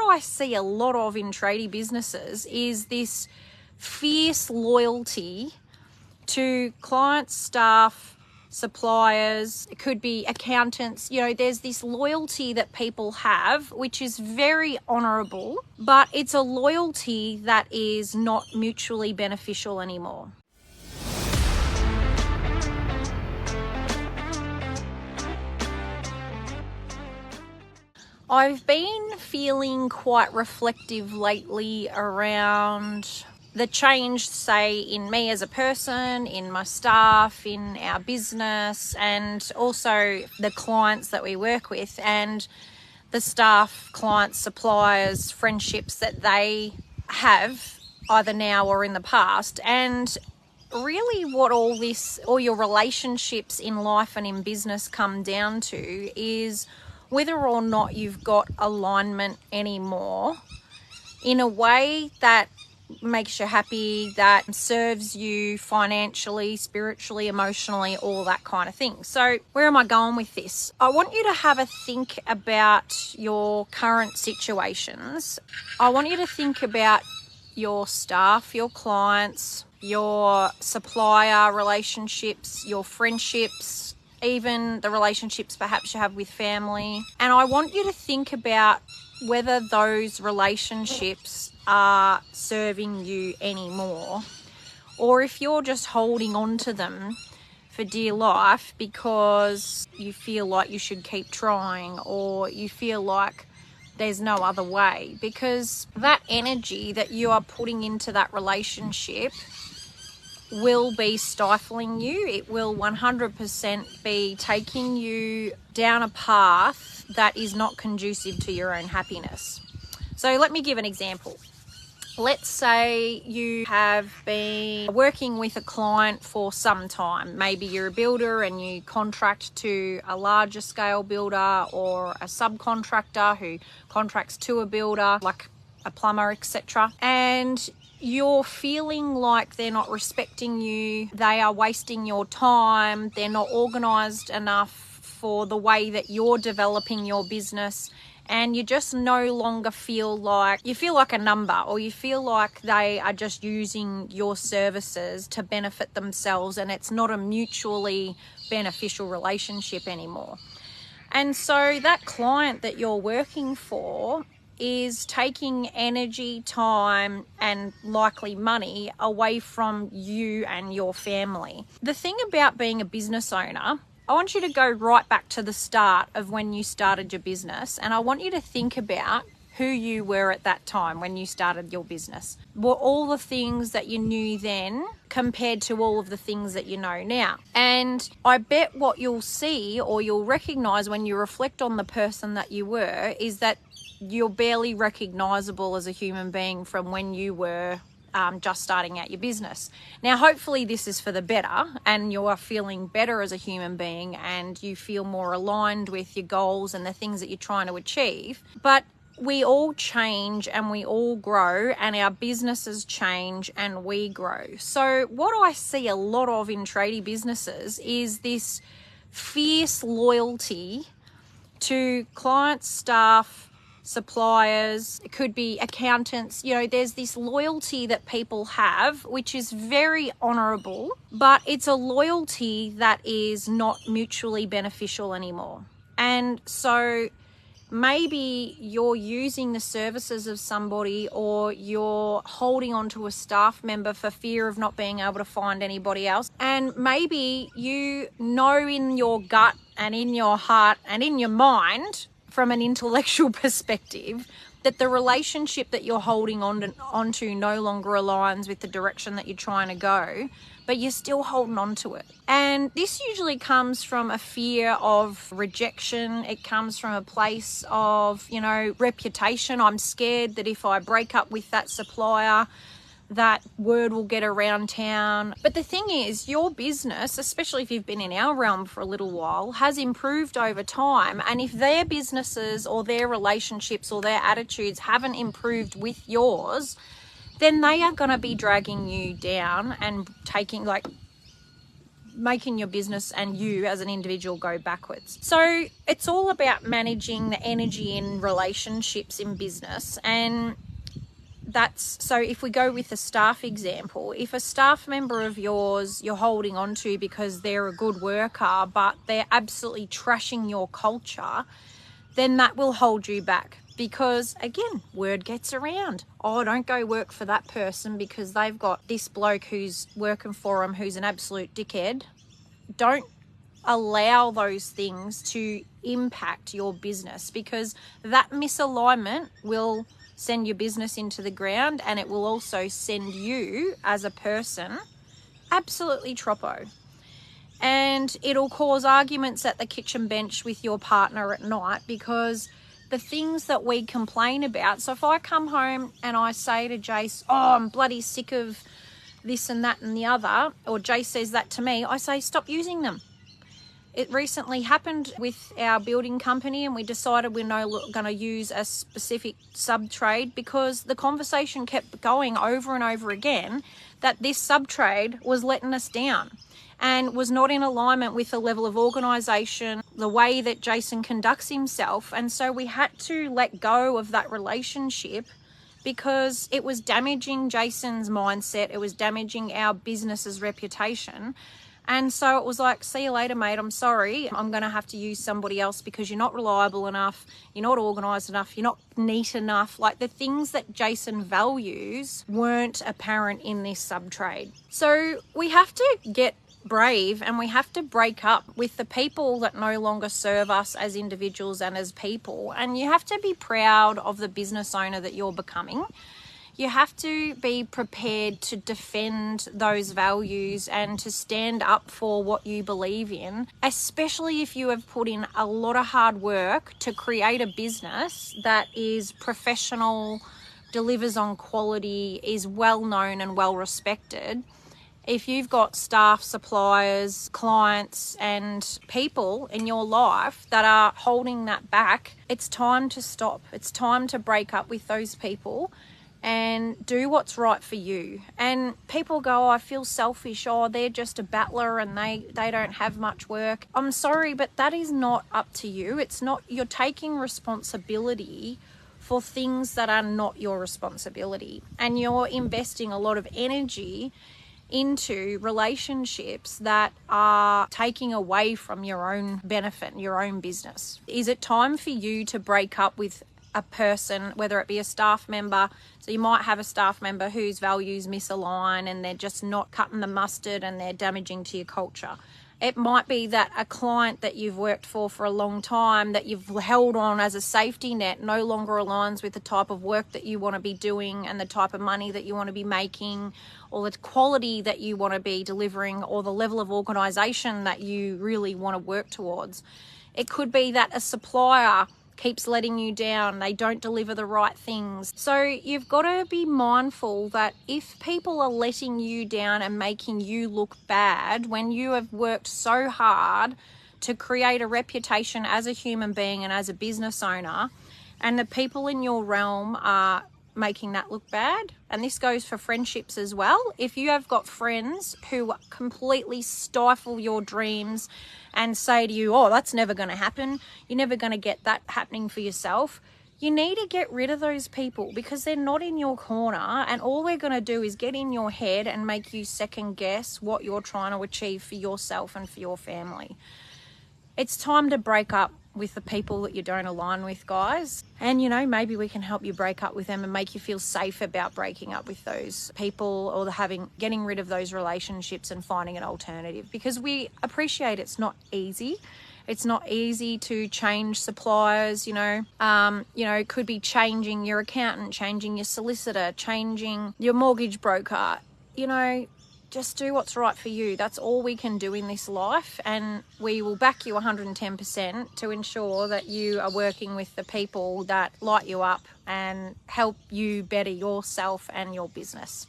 I see a lot of in tradie businesses is this fierce loyalty to clients, staff, suppliers. It could be accountants. You know, there's this loyalty that people have, which is very honorable, but it's a loyalty that is not mutually beneficial anymore. I've been feeling quite reflective lately around the change, say, in me as a person, in my staff, in our business, and also the clients that we work with, and the staff, clients, suppliers, friendships that they have either now or in the past. And really what all your relationships in life and in business come down to is whether or not you've got alignment anymore in a way that makes you happy, that serves you financially, spiritually, emotionally, all that kind of thing. So where am I going with this? I want you to have a think about your current situations. I want you to think about your staff, your clients, your supplier relationships, your friendships, even the relationships perhaps you have with family. And I want you to think about whether those relationships are serving you anymore, or if you're just holding on to them for dear life because you feel like you should keep trying, or you feel like there's no other way, because that energy that you are putting into that relationship will be stifling you. It will 100% be taking you down a path that is not conducive to your own happiness. So let me give an example. Let's say you have been working with a client for some time. Maybe you're a builder and you contract to a larger scale builder, or a subcontractor who contracts to a builder, like a plumber, etc. And you're feeling like they're not respecting you, they are wasting your time, they're not organised enough for the way that you're developing your business, and you just no longer feel like a number, or you feel like they are just using your services to benefit themselves, and it's not a mutually beneficial relationship anymore. And so that client that you're working for is taking energy, time, and likely money away from you and your family. The thing about being a business owner, I want you to go right back to the start of when you started your business, and I want you to think about who you were at that time when you started your business. Were all the things that you knew then compared to all of the things that you know now? And I bet what you'll see, or you'll recognize when you reflect on the person that you were, is that you're barely recognizable as a human being from when you were just starting out your business. Now, hopefully this is for the better, and you are feeling better as a human being, and you feel more aligned with your goals and the things that you're trying to achieve. But we all change and we all grow, and our businesses change and we grow. So what I see a lot of in tradie businesses is this fierce loyalty to clients, staff, suppliers. It could be accountants. You know, there's this loyalty that people have, which is very honorable, but it's a loyalty that is not mutually beneficial anymore. And so maybe you're using the services of somebody, or you're holding on to a staff member for fear of not being able to find anybody else. And maybe you know in your gut and in your heart and in your mind, from an intellectual perspective, that the relationship that you're holding onto no longer aligns with the direction that you're trying to go, but you're still holding on to it. And this usually comes from a fear of rejection. It comes from a place of, reputation. I'm scared that if I break up with that supplier, that word will get around town. But the thing is, your business, especially if you've been in our realm for a little while, has improved over time. And if their businesses or their relationships or their attitudes haven't improved with yours, then they are going to be dragging you down and making your business and you as an individual go backwards. So it's all about managing the energy in relationships in business. And so if we go with the staff example, if a staff member of yours you're holding on to because they're a good worker, but they're absolutely trashing your culture, then that will hold you back. Because again, word gets around. Oh, don't go work for that person because they've got this bloke who's working for them who's an absolute dickhead. Don't allow those things to impact your business, because that misalignment will send your business into the ground, and it will also send you as a person absolutely troppo. And it'll cause arguments at the kitchen bench with your partner at night, because the things that we complain about. So if I come home and I say to Jace, oh, I'm bloody sick of this and that and the other, or Jace says that to me, I say, stop using them. It recently happened with our building company, and we decided we're no going to use a specific sub-trade because the conversation kept going over and over again that this sub-trade was letting us down and was not in alignment with the level of organisation, the way that Jason conducts himself. And so we had to let go of that relationship because it was damaging Jason's mindset. It was damaging our business's reputation. And so it was like, see you later, mate. I'm sorry. I'm going to have to use somebody else because you're not reliable enough. You're not organised enough. You're not neat enough. Like, the things that Jason values weren't apparent in this sub-trade. So we have to get brave, and we have to break up with the people that no longer serve us as individuals and as people. And you have to be proud of the business owner that you're becoming. You have to be prepared to defend those values and to stand up for what you believe in, especially if you have put in a lot of hard work to create a business that is professional, delivers on quality, is well known and well respected. If you've got staff, suppliers, clients, and people in your life that are holding that back, it's time to stop. It's time to break up with those people and do what's right for you. And people go, oh, I feel selfish. Oh, they're just a battler and they don't have much work. I'm sorry, but that is not up to you. It's not, you're taking responsibility for things that are not your responsibility. And you're investing a lot of energy into relationships that are taking away from your own benefit and your own business. Is it time for you to break up with a person, whether it be a staff member? So you might have a staff member whose values misalign and they're just not cutting the mustard and they're damaging to your culture. It might be that a client that you've worked for a long time, that you've held on as a safety net, no longer aligns with the type of work that you want to be doing and the type of money that you want to be making, or the quality that you want to be delivering, or the level of organisation that you really want to work towards. It could be that a supplier keeps letting you down. They don't deliver the right things. So you've got to be mindful that if people are letting you down and making you look bad when you have worked so hard to create a reputation as a human being and as a business owner, and the people in your realm are making that look bad, and this goes for friendships as well. If you have got friends who completely stifle your dreams and say to you, oh, that's never going to happen, you're never going to get that happening for yourself, you need to get rid of those people, because they're not in your corner, and all they're going to do is get in your head and make you second guess what you're trying to achieve for yourself and for your family. It's time to break up with the people that you don't align with, guys. And, you know, maybe we can help you break up with them and make you feel safe about breaking up with those people, or getting rid of those relationships and finding an alternative, because we appreciate it's not easy. It's not easy to change suppliers, it could be changing your accountant, changing your solicitor, changing your mortgage broker, just do what's right for you. That's all we can do in this life, and we will back you 110% to ensure that you are working with the people that light you up and help you better yourself and your business.